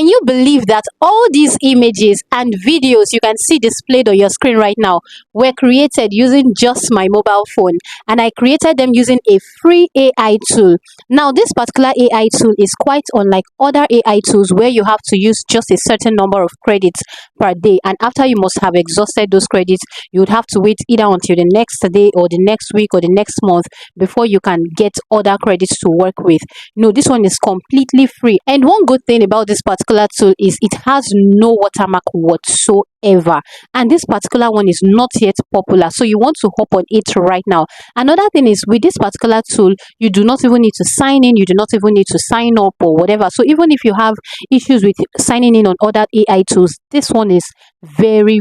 Can you believe that all these images and videos you can see displayed on your screen right now were created using just my mobile phone, and I created them using a free AI tool. Now this particular AI tool is quite unlike other AI tools where you have to use just a certain number of credits per day, and after you must have exhausted those credits, you would have to wait either until the next day or the next week or the next month before you can get other credits to work with. No, this one is completely free. And one good thing about this particular tool is it has no watermark whatsoever, and this particular one is not yet popular, so you want to hop on it right now. Another thing is, with this particular tool, you do not even need to sign in, you do not even need to sign up or whatever. So even if you have issues with signing in on other AI tools, this one is very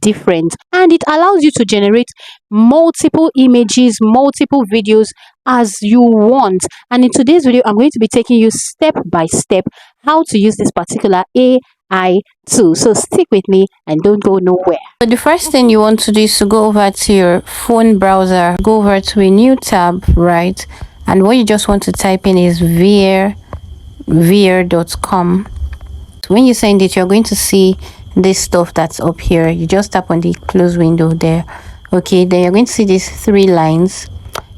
different, and it allows you to generate multiple images, multiple videos as you want. And in today's video, I'm going to be taking you step by step how to use this particular AI tool. So stick with me and don't go nowhere. So the first thing you want to do is to go over to your phone browser, go over to a new tab, right? And what you just want to type in is Vheer.com. So when you send it, you're going to see this stuff that's up here. You just tap on the close window there. Okay, then you're going to see these 3 lines.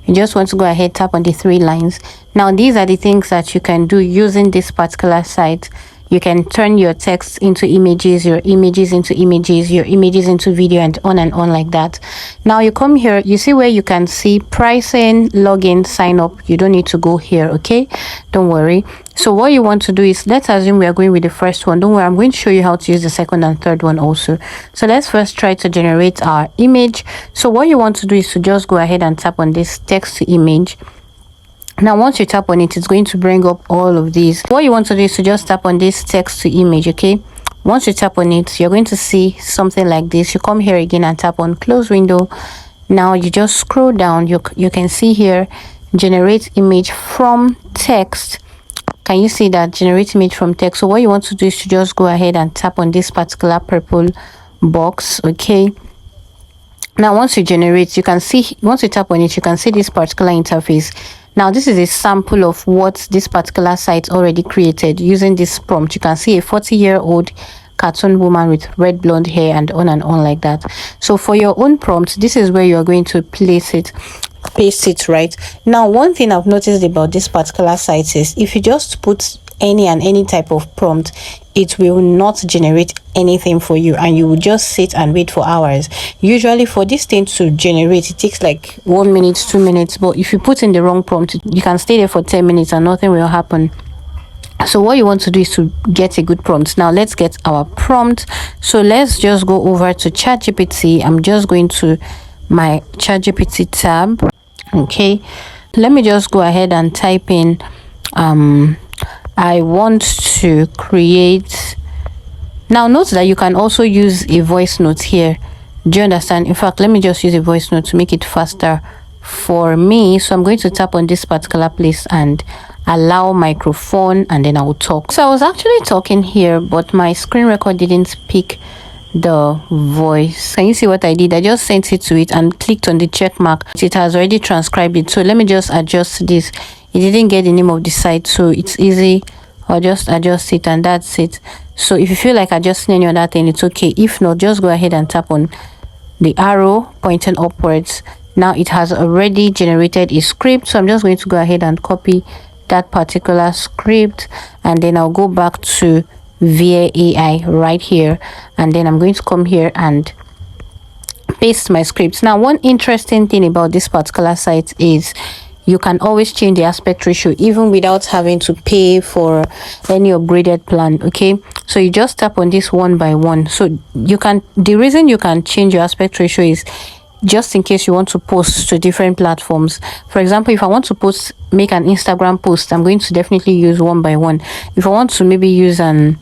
You just want to go ahead, tap on the 3 lines. Now these are the things that you can do using this particular site. You can turn your text into images, your images into images, your images into video, and on like that. Now you come here, you see where you can see pricing, login, sign up. You don't need to go here, okay? Don't worry. So what you want to do is, let's assume we are going with the first one. Don't worry, I'm going to show you how to use the second and third one also. So let's first try to generate our image. So what you want to do is to just go ahead and tap on this text to image. Now once you tap on it, it's going to bring up all of these. What you want to do is to just tap on this text to image, okay? Once you tap on it, you're going to see something like this. You come here again and tap on close window. Now you just scroll down. You can see here, generate image from text. Can you see that? Generate image from text. So what you want to do is to just go ahead and tap on this particular purple box, okay? Now once you generate, you can see, once you tap on it, you can see this particular interface. Now this is a sample of what this particular site already created using this prompt. You can see a 40-year-old cartoon woman with red blonde hair and on like that. So for your own prompt, this is where you're going to place it, paste it. Right now, one thing I've noticed about this particular site is if you just put any type of prompt, it will not generate anything for you, and you will just sit and wait for hours. Usually for this thing to generate, it takes like 1 minute, 2 minutes, but if you put in the wrong prompt, you can stay there for 10 minutes and nothing will happen. So what you want to do is to get a good prompt. Now let's get our prompt. So let's just go over to ChatGPT. I'm just going to my ChatGPT tab. Okay, let me just go ahead and type in I want to create. Now note that you can also use a voice note here. Do you understand? In fact, let me just use a voice note to make it faster for me. So I'm going to tap on this particular place and allow microphone, and then I will talk. So I was actually talking here, but my screen record didn't pick the voice. Can you see what I did? I just sent it to it and clicked on the check mark. It has already transcribed it. So let me just adjust this. It didn't get the name of the site, so it's easy. I'll just adjust it and that's it. So if you feel like adjusting any other thing, it's okay. If not, just go ahead and tap on the arrow pointing upwards. Now it has already generated a script, so I'm just going to go ahead and copy that particular script, and then I'll go back to Vheer AI right here, and then I'm going to come here and paste my scripts. Now one interesting thing about this particular site is you can always change the aspect ratio even without having to pay for any upgraded plan, okay? So you just tap on this 1 by 1. So you can, the reason you can change your aspect ratio is just in case you want to post to different platforms. For example, if I want to make an Instagram post, I'm going to definitely use 1 by 1. If I want to maybe use a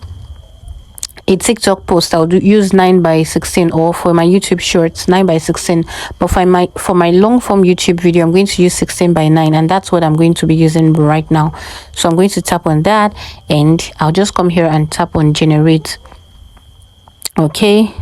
TikTok post, I'll use 9 by 16, or for my YouTube shorts 9 by 16. But for my long form YouTube video, I'm going to use 16 by 9, and that's what I'm going to be using right now. So I'm going to tap on that, and I'll just come here and tap on generate. Okay,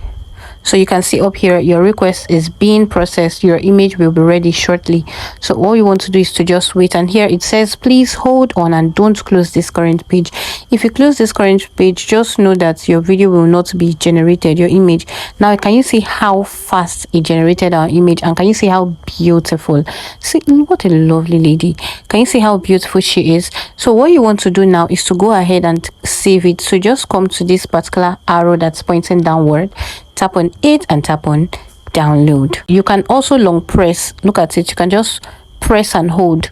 So you can see up here, your request is being processed, your image will be ready shortly. So all you want to do is to just wait, and here it says please hold on and don't close this current page. If you close this current page, just know that your video will not be generated, your image. Now can you see how fast it generated our image, and can you see how beautiful? See what a lovely lady. Can you see how beautiful she is? So what you want to do now is to go ahead and save it. So just come to this particular arrow that's pointing downward, tap on it and tap on download. You can also long press, look at it, you can just press and hold,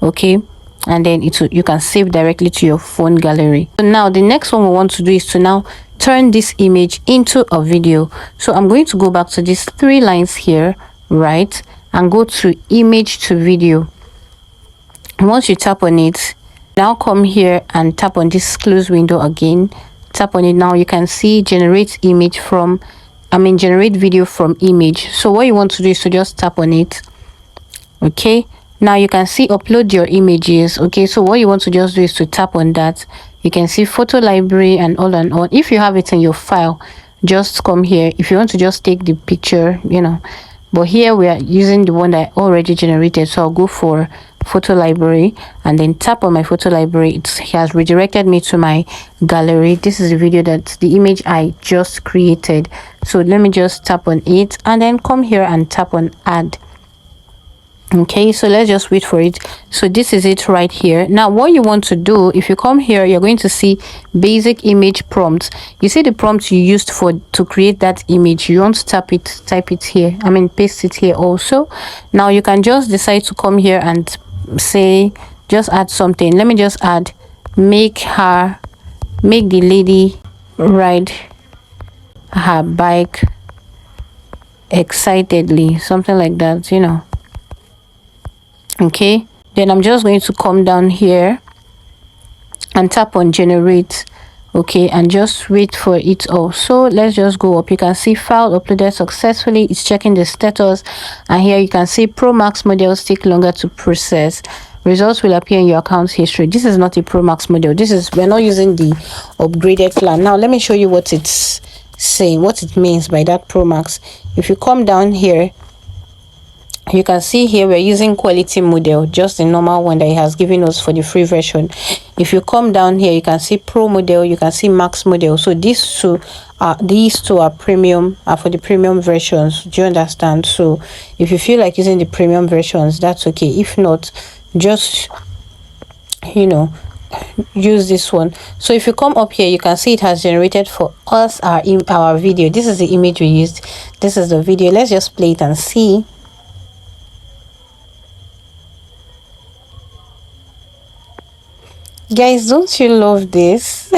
okay, and then you can save directly to your phone gallery. So now the next one we want to do is to now turn this image into a video. So I'm going to go back to these 3 lines here, right, and go to image to video. Once you tap on it, now come here and tap on this close window again, tap on it. Now you can see generate image from, generate video from image. So what you want to do is to just tap on it, okay. Now you can see upload your images, okay. So what you want to just do is to tap on that. You can see photo library and all and all. If you have it in your file, just come here. If you want to just take the picture, but here we are using the one that I already generated, so I'll go for photo library and then tap on my photo library. It has redirected me to my gallery. This is the video, that the image I just created. So let me just tap on it and then come here and tap on add. Okay, so let's just wait for it. So this is it right here. Now what you want to do, if you come here, you're going to see basic image prompts. You see the prompts you used to create that image. You want to type it here, paste it here also. Now you can just decide to come here and say, just add something. Let me just add, make the lady ride her bike excitedly, something like that, okay. Then I'm just going to come down here and tap on generate, okay, and just wait for it also. Let's just go up. You can see file uploaded successfully. It's checking the status, and here you can see Pro Max models take longer to process. Results will appear in your account history. This is not a Pro Max model. We're not using the upgraded plan. Now let me show you what it's saying, what it means by that Pro Max. If you come down here, you can see here we're using quality model, just the normal one that it has given us for the free version. If you come down here, you can see pro model, you can see max model. So these two are premium, are for the premium versions. Do you understand? So if you feel like using the premium versions, that's okay. If not, just use this one. So if you come up here, you can see it has generated for us our video. This is the image we used, this is the video. Let's just play it and see. Guys, don't you love this?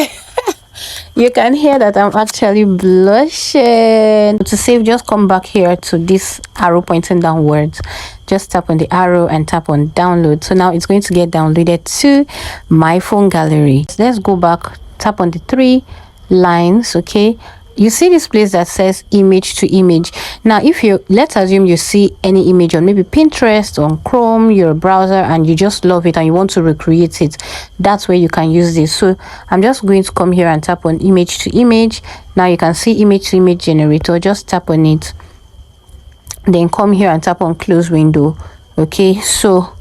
You can hear that I'm actually blushing. To save, just come back here to this arrow pointing downwards. Just tap on the arrow and tap on download. So now it's going to get downloaded to my phone gallery. Let's go back, tap on the 3 lines, okay. You see this place that says image to image. Now let's assume you see any image on maybe Pinterest, on Chrome, your browser, and you just love it and you want to recreate it. That's where you can use this. So I'm just going to come here and tap on image to image. Now you can see image to image generator. Just tap on it, then come here and tap on close window, okay. So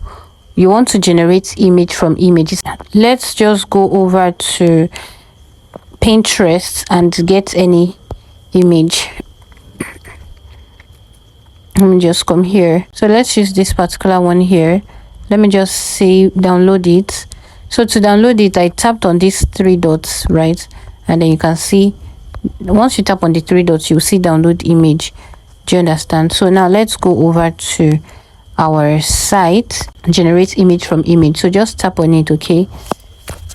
you want to generate image from images. Let's just go over to Pinterest and get any image. Let me just come here. So let's use this particular one here. Let me just say download it. So to download it, I tapped on these 3 dots, right, and then you can see once you tap on the 3 dots, you'll see download image. Do you understand? So now let's go over to our site, generate image from image. So just tap on it, okay.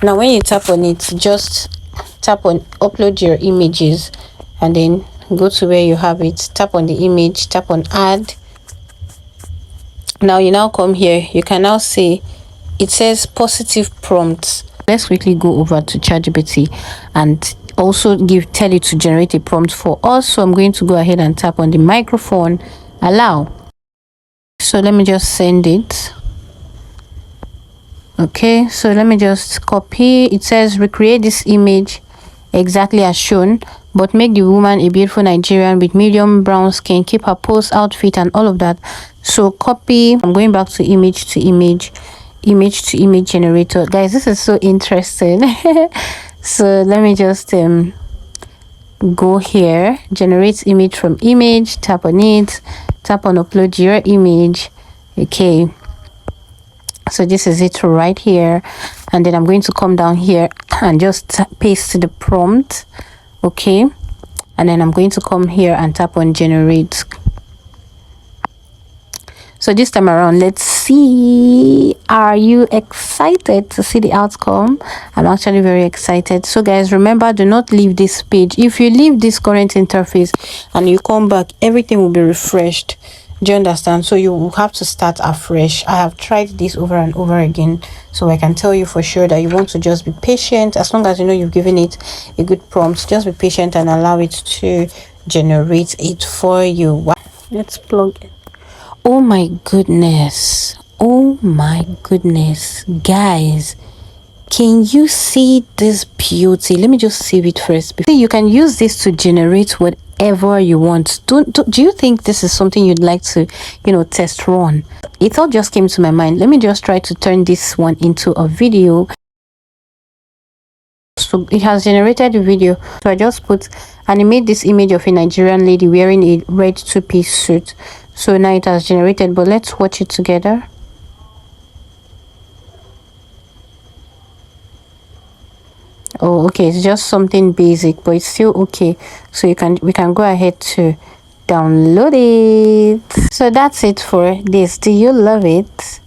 Now when you tap on it, just tap on upload your images and then go to where you have it, tap on the image, tap on add. Now you come here, you can now say, it says positive prompts. Let's quickly go over to ChatGPT and also tell it to generate a prompt for us. So I'm going to go ahead and tap on the microphone, allow. So let me just send it. Okay, so let me just copy. It says recreate this image exactly as shown, but make the woman a beautiful Nigerian with medium brown skin, keep her pose, outfit and all of that. So copy, I'm going back to image to image, image to image generator. Guys, this is so interesting. So let me just go here, generate image from image, tap on it, tap on upload your image. Okay, so this is it right here, and then I'm going to come down here and just paste the prompt. Okay, and then I'm going to come here and tap on generate. So this time around, let's see, are you excited to see the outcome? I'm actually very excited. So guys, remember, do not leave this page. If you leave this current interface and you come back, everything will be refreshed. Do you understand? So you will have to start afresh. I have tried this over and over again, so I can tell you for sure that you want to just be patient. As long as you know you've given it a good prompt, just be patient and allow it to generate it for you. Let's plug it. Oh my goodness, oh my goodness, guys, can you see this beauty? Let me just save it first. You can use this to generate whatever you want. Do you think this is something you'd like to, test run? It all just came to my mind. Let me just try to turn this one into a video. So it has generated a video, so I just put animate this image of a Nigerian lady wearing a red two-piece suit. So now it has generated, but let's watch it together. Oh, okay, it's just something basic, but it's still okay. So we can go ahead to download it. So that's it for this. Do you love it?